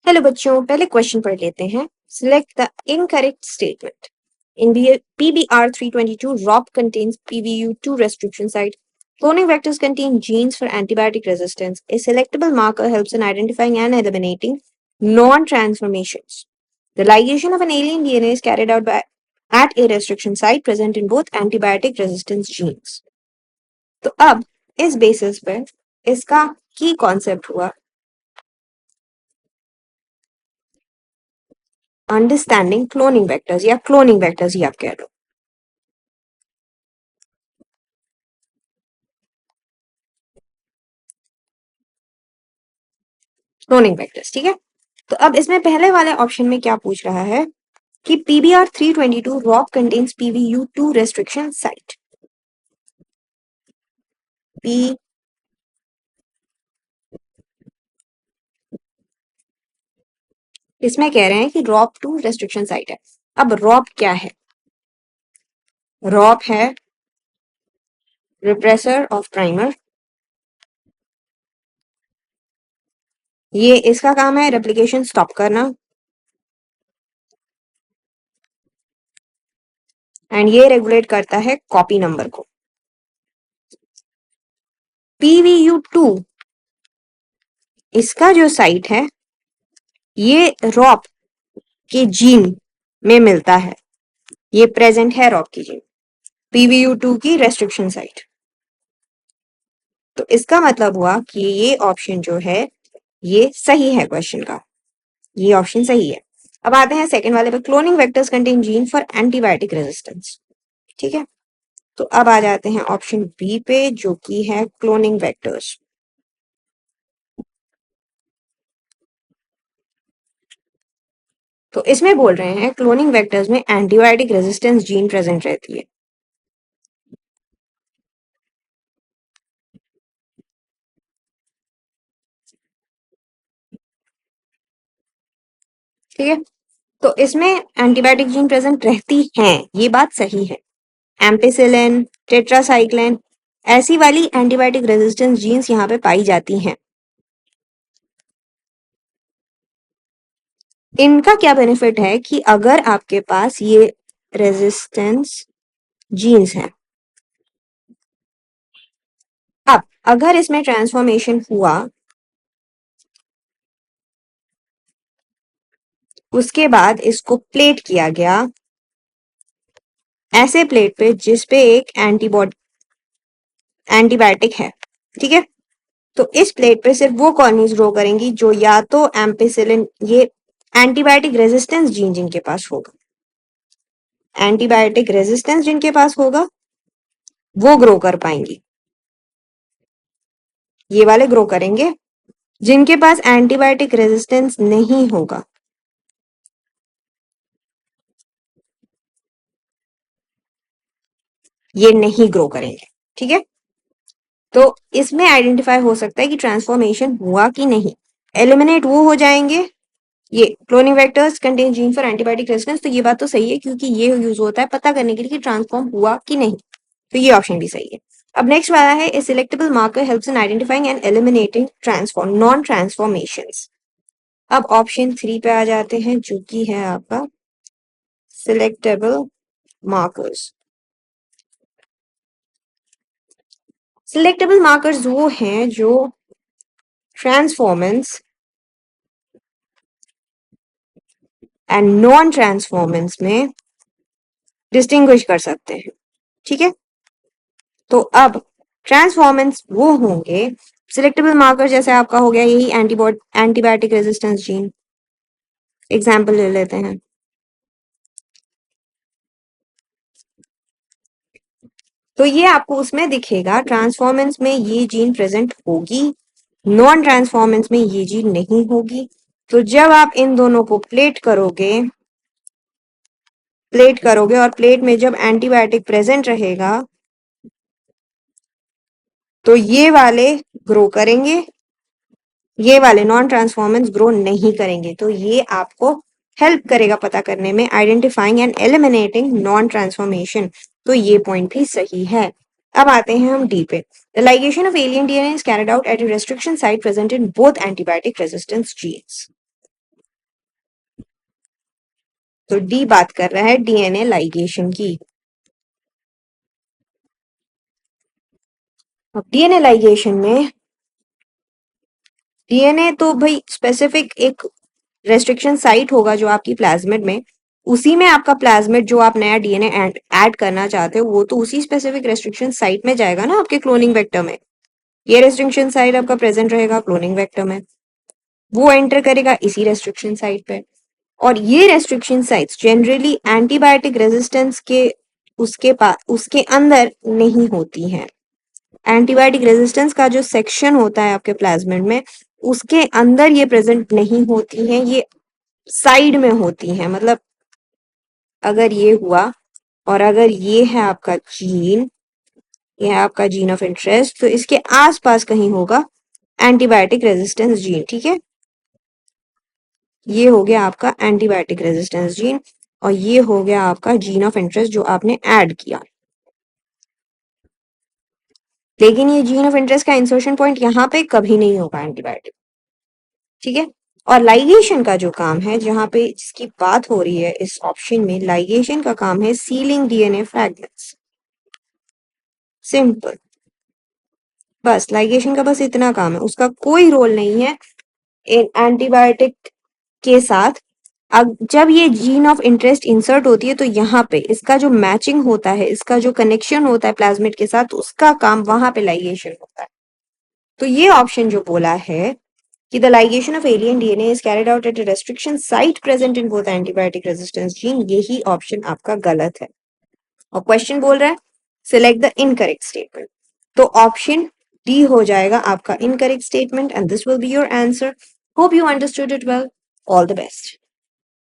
Hello बच्चों, पहले question पढ़ लेते हैं। Select the incorrect statement. In PBR 322, ROP contains PVU2 restriction site. Cloning vectors contain genes for antibiotic resistance. A selectable marker helps in identifying and eliminating non-transformations. The ligation of an alien DNA is carried out at a restriction site present in both antibiotic resistance genes. तो अब इस basis पे इसका की concept हुआ understanding cloning vectors या cloning vectors ही आप कह लो। क्लोनिंग वेक्टर्स, ठीक है। तो अब इसमें पहले वाले ऑप्शन में क्या पूछ रहा है कि PBR 322 rock contains PVU2 restriction site. P इसमें कह रहे हैं कि रॉप 2 रेस्ट्रिक्शन साइट है। अब रॉप क्या है? रॉप है रिप्रेसर ऑफ प्राइमर। ये इसका काम है रेप्लिकेशन स्टॉप करना, एंड ये रेगुलेट करता है कॉपी नंबर को। PVU2 इसका जो साइट है ये रॉप के जीन में मिलता है, ये प्रेजेंट है रॉप की जीन, PVU2 की रेस्ट्रिक्शन साइट। तो इसका मतलब हुआ कि ये ऑप्शन जो है ये सही है क्वेश्चन का, ये ऑप्शन सही है। अब आते हैं सेकंड वाले पे, cloning vectors contain gene for antibiotic resistance, ठीक है। तो अब आ जाते हैं ऑप्शन बी पे जो कि है क्लोनिंग वेक्टर्स। तो इसमें बोल रहे हैं क्लोनिंग वेक्टर्स में एंटीबायोटिक रेजिस्टेंस जीन प्रेजेंट रहती है। ठीक है, तो इसमें एंटीबायोटिक जीन प्रेजेंट रहती हैं, ये बात सही है। एम्पिसिलिन, टेट्रासाइक्लिन, ऐसी वाली एंटीबायोटिक रेजिस्टेंस जीन्स यहाँ पे पाई जाती हैं। इनका क्या बेनिफिट है कि अगर आपके पास ये रेजिस्टेंस जीन्स हैं, अब अगर इसमें ट्रांसफॉर्मेशन हुआ उसके बाद इसको प्लेट किया गया ऐसे प्लेट पे जिस पे एक एंटीबायोटिक है, ठीक है। तो इस प्लेट पे सिर्फ वो कॉलोनीज ग्रो करेंगी जो या तो एम्पिसिलिन, ये एंटीबायोटिक रेजिस्टेंस जीन जिनके पास होगा, एंटीबायोटिक रेजिस्टेंस जिनके पास होगा वो ग्रो कर पाएंगी, ये वाले ग्रो करेंगे। जिनके पास एंटीबायोटिक रेजिस्टेंस नहीं होगा ये नहीं ग्रो करेंगे, ठीक है। तो इसमें आइडेंटिफाई हो सकता है कि ट्रांसफॉर्मेशन हुआ कि नहीं। एलिमिनेट वो हो जाएंगे, ये cloning vectors contain gene for antibiotic resistance, तो ये बात तो सही है क्योंकि ये यूज होता है पता करने के लिए कि ट्रांसफॉर्म हुआ कि नहीं, तो ये ऑप्शन भी सही है। अब नेक्स्ट वाला है, a selectable marker helps in identifying and eliminating transform non transformations. अब ऑप्शन 3 पे आ जाते हैं जो कि है आपका सिलेक्टेबल मार्कर्स। सिलेक्टेबल मार्कर्स वो हैं जो ट्रांसफॉर्मेंस एंड नॉन ट्रांसफॉर्मेंस में डिस्टिंग्विश कर सकते हैं, ठीक है। तो अब ट्रांसफॉर्मेंस वो होंगे, सिलेक्टेबल मार्कर जैसे आपका हो गया यही एंटीबायोटिक रेजिस्टेंस जीन, एग्जाम्पल ले लेते हैं। तो ये आपको उसमें दिखेगा ट्रांसफॉर्मेंस में ये जीन प्रेजेंट होगी, नॉन ट्रांसफॉर्मेंस में ये जीन नहीं होगी। तो जब आप इन दोनों को प्लेट करोगे और प्लेट में जब एंटीबायोटिक प्रेजेंट रहेगा तो ये वाले ग्रो करेंगे, ये वाले नॉन ट्रांसफॉर्मेंस ग्रो नहीं करेंगे। तो ये आपको हेल्प करेगा पता करने में, identifying and eliminating non transformation. तो ये पॉइंट भी सही है। अब आते हैं हम डी पे। The ligation of alien DNA is carried out at a restriction site present in both antibiotic resistance genes. तो डी बात कर रहा है डीएनए लाइगेशन की। अब डीएनए लाइगेशन में डीएनए तो भाई स्पेसिफिक एक रेस्ट्रिक्शन साइट होगा जो आपकी प्लाज्मिड में, उसी में आपका प्लाज्मिड जो आप नया डीएनए ऐड करना चाहते हो वो तो उसी स्पेसिफिक रेस्ट्रिक्शन साइट में जाएगा ना आपके क्लोनिंग वेक्टर में। ये रेस्ट्रिक्शन साइट आपका प्रेजेंट रहेगा क्लोनिंग वेक्टर में, वो एंटर करेगा इसी रेस्ट्रिक्शन साइट पे। और ये restriction sites generally antibiotic resistance के उसके अंदर नहीं होती हैं। एंटीबायोटिक रेजिस्टेंस का जो सेक्शन होता है आपके प्लाज्मिड में उसके अंदर ये प्रेजेंट नहीं होती हैं, ये साइड में होती हैं। मतलब अगर ये हुआ और अगर ये है आपका जीन, ये है आपका जीन ऑफ इंटरेस्ट, तो इसके आसपास कहीं होगा एंटीबायोटिक रेजिस्टेंस जीन। ठीक है, ये हो गया आपका एंटीबायोटिक रेजिस्टेंस जीन और ये हो गया आपका जीन ऑफ इंटरेस्ट जो आपने ऐड किया। लेकिन ये जीन ऑफ इंटरेस्ट का इंसर्शन पॉइंट यहाँ पे कभी नहीं होगा एंटीबायोटिक। ठीक है, और लाइगेशन का जो काम है, जहां पे जिसकी बात हो रही है इस ऑप्शन में, लाइगेशन का काम है सीलिंग डीएनए फ्रैगमेंट्स। सिंपल, बस लाइगेशन का बस इतना काम है, उसका कोई रोल नहीं है एंटीबायोटिक के साथ। अब जब ये जीन ऑफ इंटरेस्ट इंसर्ट होती है तो यहाँ पे इसका जो मैचिंग होता है, इसका जो कनेक्शन होता है प्लाज्मिड के साथ, उसका काम वहां पे लाइगेशन होता है। तो ये ऑप्शन जो बोला है कि the ligation of alien DNA is carried out at a restriction site present in both antibiotic resistance gene, यही ऑप्शन आपका गलत है। और क्वेश्चन बोल रहा है सिलेक्ट द इनकरेक्ट स्टेटमेंट, तो ऑप्शन डी हो जाएगा आपका incorrect statement and this will be your answer. Hope you understood it well, all the best.